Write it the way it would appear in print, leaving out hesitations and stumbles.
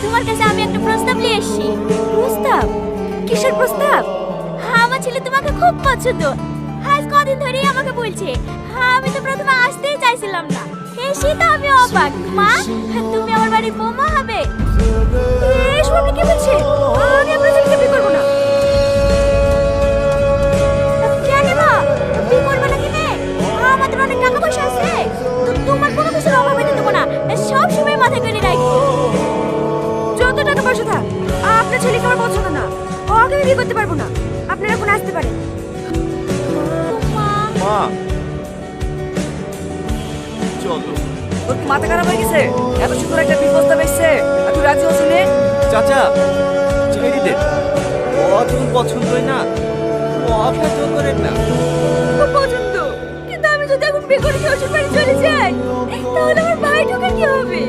তোমার কাছে আমি একটা প্রস্তাব নিয়ে এসেছি। প্রস্তাব? কিসের প্রস্তাব? আমার ছেলে তোমাকে খুব পছন্দ। আজ কদিন ধরেই আমাকে বলছে। আমি তো প্রথমে আসতেই চাইছিলাম না, এসে তো আমি অবাক। মা, তুমি আমার বাড়ির বৌমা হবে। এসব আপনি কি বলছে? আমি আপনার ছেলেকে বিয়ে করবো না। কেন মা, বিয়ে করবে না কেন? আমাদের অনেক টাকা পয়সা আছে, তোমার কোনো কিছুর অভাব হতে দেবো না, সব সময় মাথায় করে রাখবো। যত টাকা পয়সা থাক, আপনার ছেলেকে আমার পছন্দ না, ওকে আমি বিয়ে করতে পারবো না। আপনারা এখন আসতে পারেন। মা চলো। তোর কি মাথা খারাপ হয়ে গেছে? এত সুন্দর একটা বিয়ে প্রস্তাব এসছে আর তুই রাজি হচ্ছিস না? চাচা ছেড়ে দে, ও যখন পছন্দই না, ওকে জোর করেন না। খুব পছন্দ, কিন্তু আমি যদি এখন বিয়ে করে শ্বশুর বাড়ি চলে যাই, তাহলে আমার ভাই ঢোকার কি হবে?